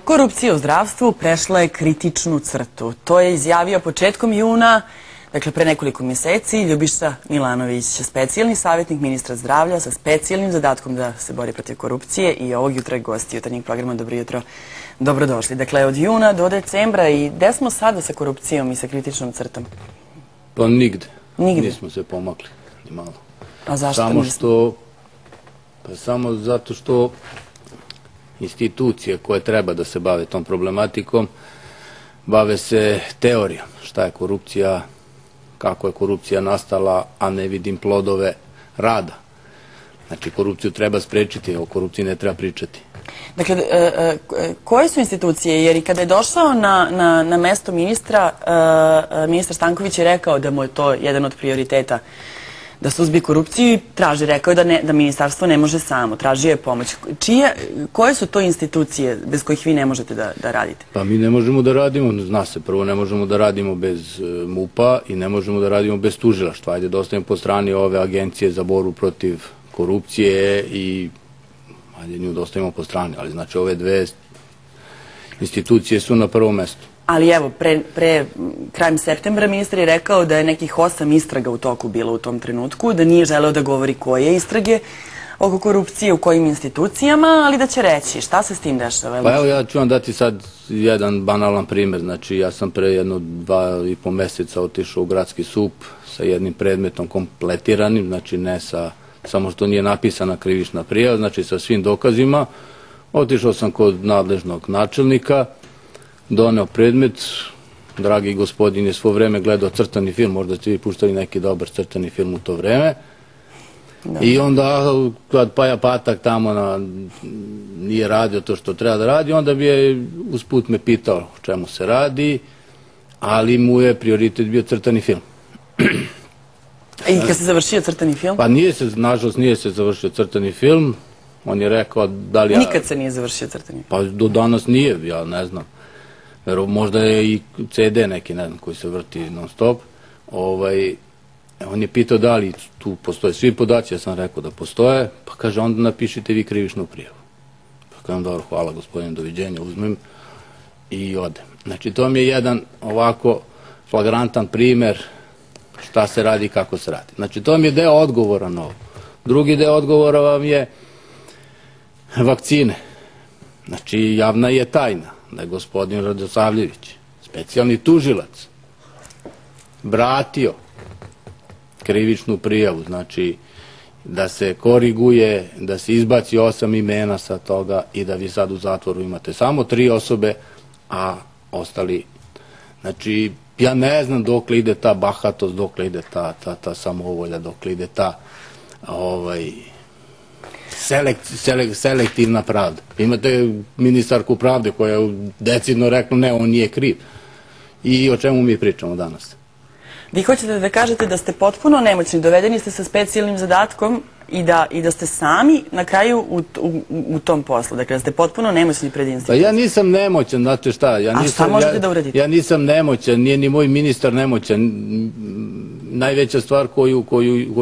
Korupcija u zdravstvu prešla je kritičnu crtu. To je izjavio početkom juna, dakle pre nekoliko mjeseci, Ljubiša Milanović, specijalni savjetnik ministra zdravlja sa specijalnim zadatkom da se bori protiv korupcije i ovog jutra je gost jutarnjeg programa. Dobro jutro, dobrodošli. Dakle, od juna do decembra i gde smo sada sa korupcijom i sa kritičnom crtom? Pa nigde. Nigde? Nismo se pomakli, ni malo. A zašto nismo? Samo zato što institucije koje treba da se bave tom problematikom bave se teorijom. Šta je korupcija, kako je korupcija nastala, a ne vidim plodove rada. Znači, korupciju treba sprečiti, o korupciji ne treba pričati. Dakle, koje su institucije? Jer i kada je došao na mesto ministra, ministar Stanković je rekao da mu je to jedan od prioriteta da suzbi korupciju i rekao je da ministarstvo ne može samo, tražio je pomoć. Koje su to institucije bez kojih vi ne možete da radite? Pa mi ne možemo da radimo, zna se, prvo ne možemo da radimo bez MUP-a i ne možemo da radimo bez tužilaštva. Ajde da ostavimo po strani ove agencije za borbu protiv korupcije i ajde nju da ostavimo po strani, ali znači ove dve institucije su na prvom mestu. Ali evo, krajem septembra ministar je rekao da je nekih 8 istraga u toku bilo u tom trenutku, da nije želeo da govori koje istrage oko korupcije, u kojim institucijama, ali da će reći šta se s tim dešava. Pa evo ja ću vam dati sad jedan banalan primer. Znači ja sam pre 2,5 meseca otišao u gradski SUP sa jednim predmetom kompletiranim, znači ne samo što nije napisana krivična prijava, znači sa svim dokazima. Otišao sam kod nadležnog načelnika, doneo predmet, dragi gospodin je svo vreme gledao crtani film, možda ste vi puštali neki dobar crtani film u to vreme. I onda, kad Paja Patak tamo nije radio to što treba da radi, onda bi je usput me pitao o čemu se radi, ali mu je prioritet bio crtani film. I kad se završio crtani film? Pa nažalost nije se završio crtani film, on je rekao da li ja... Nikad se nije završio crtani film? Pa do danas nije, ja ne znam. Možda je i CD neki, ne znam, koji se vrti non stop. On je pitao da li tu postoje svi podaci, ja sam rekao da postoje, pa kaže onda napišite vi krivičnu prijavu. Pa kažem dobro, hvala gospodine, doviđenja, uzmem i odem. Znači to mi je jedan ovako flagrantan primer šta se radi i kako se radi. Znači to mi je deo odgovora na ovo. Drugi deo odgovora vam je vakcine. Znači javna je tajna da je gospodin Radosavljević, specijalni tužilac, vratio krivičnu prijavu, znači da se koriguje, da se izbaci 8 imena sa toga i da vi sad u zatvoru imate samo 3 osobe, a ostali, znači ja ne znam dokle ide ta bahatost, dokle ide ta samovolja, dokle ide ta selektivna pravda. Imate ministarku pravde koja je decidno rekla ne, on nije kriv. I o čemu mi pričamo danas? Vi hoćete da kažete da ste potpuno nemoćni, dovedeni ste sa specijalnim zadatkom i da ste sami na kraju u tom poslu, dakle da ste potpuno nemoćni pred institucijom. Pa ja nisam nemoćan, znate šta? A šta možete da uradite? Ja nisam nemoćan, nije ni moj ministar nemoćan. Najveća stvar koju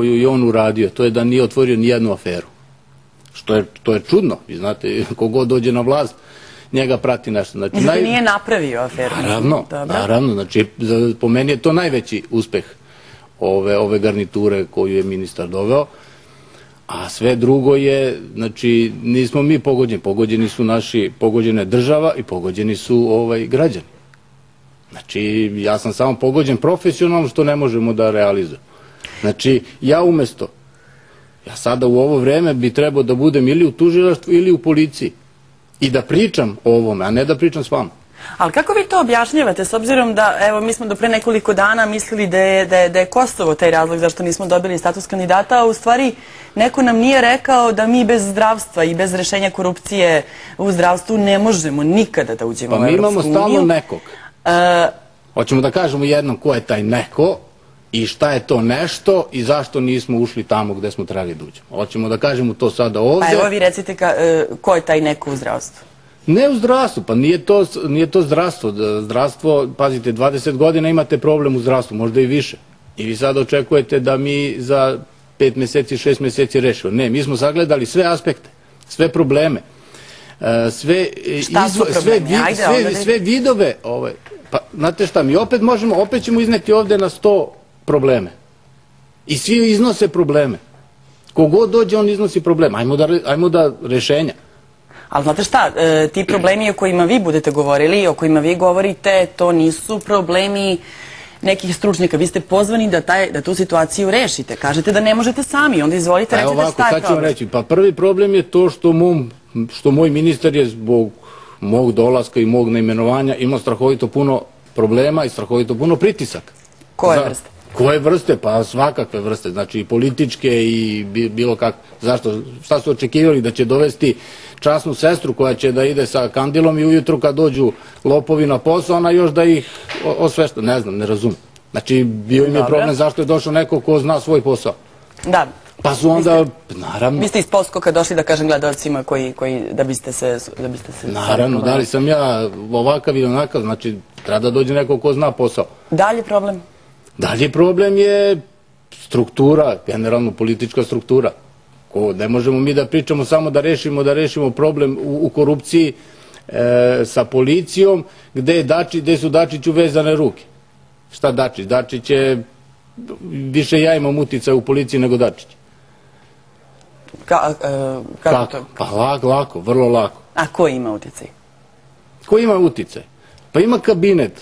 je on uradio, to je da nije otvorio ni jednu aferu. To je čudno, vi znate, kogod dođe na vlast, njega prati nešto. Znači, nije napravio aferu. Naravno, znači, po meni je to najveći uspeh ove garniture koju je ministar doveo, a sve drugo je, znači, nismo mi pogođeni, pogođena je država i pogođeni su građani. Znači, ja sam samo pogođen profesionalno što ne možemo da realizujemo. Znači, ja sada u ovo vreme bi trebao da budem ili u tužilaštvu ili u policiji i da pričam o ovome, a ne da pričam s vama. Ali kako vi to objašnjavate, s obzirom da, evo, mi smo do pre nekoliko dana mislili da je Kosovo taj razlog zašto nismo dobili status kandidata, a u stvari neko nam nije rekao da mi bez zdravstva i bez rešenja korupcije u zdravstvu ne možemo nikada da uđemo u Evropsku uniju. Pa mi imamo stalno nekog. Hoćemo da kažemo jednom ko je taj neko i šta je to nešto i zašto nismo ušli tamo gde smo trebali da uđemo. Hoćemo da kažemo to sada ovde. Pa evo vi recite ko je taj neko u zdravstvu. Ne u zdravstvu, pa nije to zdravstvo. Zdravstvo, pazite, 20 godina imate problem u zdravstvu, možda i više. I vi sada očekujete da mi za 5 meseci, 6 meseci rešimo. Ne, mi smo sagledali sve aspekte, sve probleme. sve vidove, pa znate šta, mi opet ćemo izneti ovde na 100 probleme. I svi iznose probleme. Kogod dođe, on iznosi probleme. Ajmo da rešenja. Ali znate šta, ti problemi o kojima vi budete govorili, o kojima vi govorite, to nisu problemi nekih stručnjaka. Vi ste pozvani da tu situaciju rešite. Kažete da ne možete sami, onda izvolite, recite šta je problem. Sad ću vam reći, pa prvi problem je to što moj ministar je zbog mog dolaska i mog naimenovanja imao strahovito puno problema i strahovito puno pritisaka. Koje vrste? Koje vrste? Pa svakakve vrste, znači i političke i bilo kako. Zašto? Šta su očekivali? Da će dovesti časnu sestru koja će da ide sa kandilom i ujutru kad dođu lopovi na posao, ona još da ih osvešta. Ne znam, ne razumem. Znači bio im je problem zašto je došao neko ko zna svoj posao. Da. Pa su onda, naravno... Vi ste iz Poskoka došli da kažem gledalcima da biste se... Naravno, da li sam ja ovakav ili onakav, znači treba da dođe neko ko zna posao. Dalje problem? Dalje problem je struktura, generalno politička struktura. Ne možemo mi da pričamo samo da rešimo problem u korupciji sa policijom, gde su Dačiću vezane ruke. Šta Dačić? Dačić je, više ja imam uticaj u policiji nego Dačić. Kako to? Pa lako, vrlo lako. A ko ima uticaj? Ko ima uticaj? Pa ima kabinet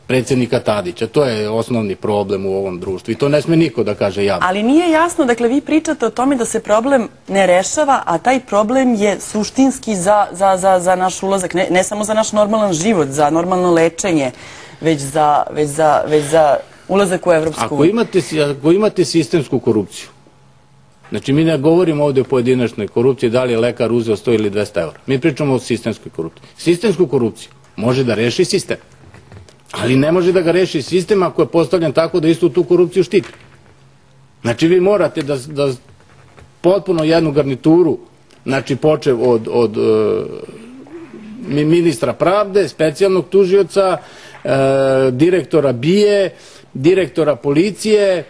predsjednika Tadića, to je osnovni problem u ovom društvu i to ne sme niko da kaže javno. Ali nije jasno, dakle vi pričate o tome da se problem ne rešava, a taj problem je suštinski za naš ulazak, ne samo za naš normalan život, za normalno lečenje, već za ulazak u Evropsku uniju. Ako imate sistemsku korupciju, znači mi ne govorimo ovde o pojedinačnoj korupciji, da li je lekar uzeo 100 ili 200 eura. Mi pričamo o sistemskoj korupciji. Sistemsku korupciju može da reši sistem. Ali ne može da ga reši sistem ako je postavljen tako da istu tu korupciju štiti. Znači vi morate da potpuno jednu garnituru, znači počev od ministra pravde, specijalnog tužioca, direktora BIA, direktora policije,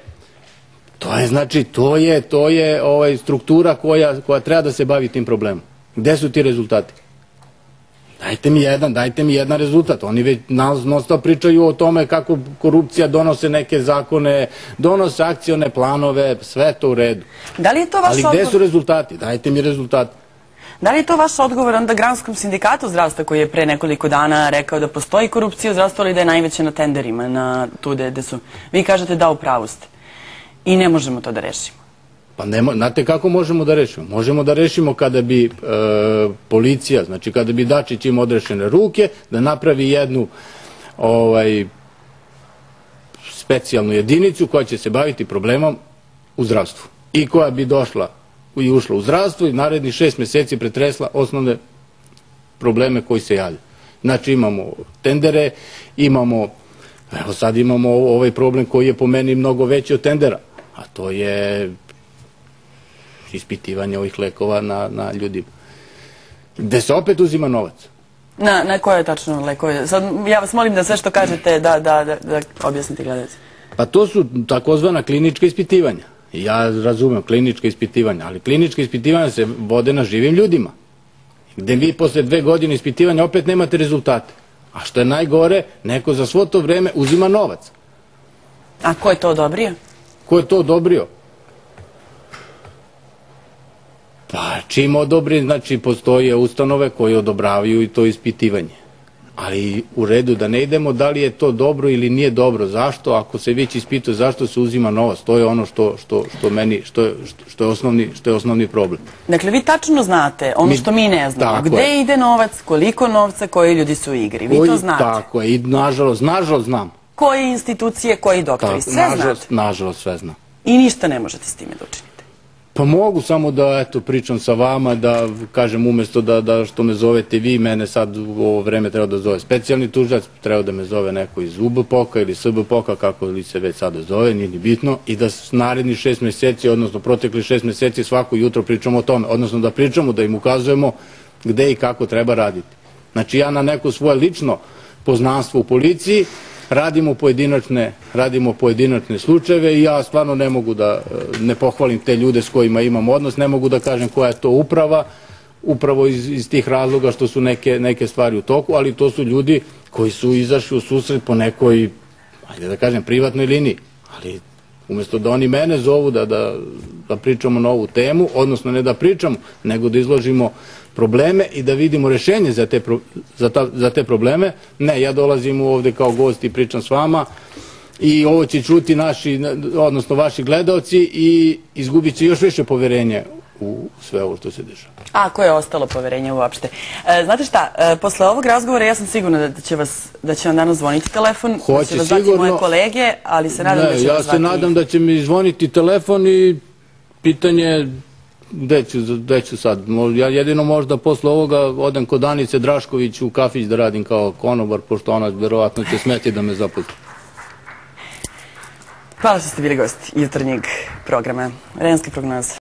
to je struktura koja treba da se bavi tim problemom. Gde su ti rezultati? Dajte mi jedan rezultat. Oni već non-stop pričaju o tome kako korupcija donose neke zakone, donose akcione planove, sve to u redu. Ali gde su rezultati? Dajte mi rezultate. Da li je to vaš odgovor onda Granskom sindikatu zdravstva koji je pre nekoliko dana rekao da postoji korupcija u zdravstvu, ali da je najveća na tenderima, tu gde su? Vi kažete da, u pravu ste. I ne možemo to da rešimo. Pa znate kako možemo da rešimo? Možemo da rešimo kada bi policija, znači kada bi Dačić imao odrešene ruke, da napravi jednu specijalnu jedinicu koja će se baviti problemom u zdravstvu. I koja bi došla i ušla u zdravstvo i narednih 6 meseci pretresla osnovne probleme koji se javljaju. Znači imamo tendere, evo sad imamo ovaj problem koji je po meni mnogo veći od tendera, a to je ispitivanje ovih lekova na ljudima. Gde se opet uzima novac. Na koje tačno lekove? Sad ja vas molim da sve što kažete da objasnite gledalci. Pa to su takozvana klinička ispitivanja. Ja razumem klinička ispitivanja, ali klinička ispitivanja se vode na živim ljudima. Gde vi posle 2 godine ispitivanja opet nemate rezultate. A što je najgore, neko za svo to vreme uzima novac. A ko je to odobrio? Ko je to odobrio? Pa čim odobri, znači postoje ustanove koje odobravaju i to ispitivanje. Ali u redu da ne idemo da li je to dobro ili nije dobro. Zašto? Ako se već ispituje zašto se uzima novac, to je ono što je osnovni problem. Dakle, vi tačno znate ono što mi ne znamo. Gde ide novac, koliko novca, koji ljudi su u igri. Vi to znate. Tako je. I nažalost znam. Koje institucije, koji doktori. Sve znate. Nažalost sve znam. I ništa ne možete s time da učinite. Pa mogu samo da pričam sa vama, da kažem umesto da što me zovete vi, mene sad u ovo vreme treba da zove specijalni tužilac, treba da me zove neko iz UBPOK-a ili SBPOK-a, kako li se već sada zove, nije ni bitno, i da naredni 6 meseci, odnosno protekli 6 meseci svako jutro pričamo o tome, odnosno da pričamo, da im ukazujemo gde i kako treba raditi. Znači ja na neko svoje lično poznanstvo u policiji radimo pojedinačne slučajeve i ja stvarno ne mogu da ne pohvalim te ljude s kojima imam odnos, ne mogu da kažem koja je to uprava, upravo iz tih razloga što su neke stvari u toku, ali to su ljudi koji su izašli u susret po nekoj, ajde da kažem, privatnoj liniji. Ali umjesto da oni mene zovu da pričamo na ovu temu, odnosno ne da pričamo, nego da izložimo probleme i da vidimo rešenje za te probleme, ne, ja dolazim ovde kao gost i pričam s vama i ovo će čuti naši, odnosno vaši gledaoci i izgubit će još više poverenje u sve ovo što se dešava. A, koje je ostalo poverenje uopšte? Znate šta, posle ovog razgovora ja sam sigurna da će vam danas zvoniti telefon, da će vas zvati moje kolege, ali se nadam da će vas zvati... Ja se nadam da će mi zvoniti telefon i pitanje gde ću sad. Ja jedino možda posle ovoga odem kod Danice Drašković u kafić da radim kao konobar, pošto ona verovatno će smeti da me zaposli. Hvala što ste bili gosti jutarnjeg programa Vremenske prognoze.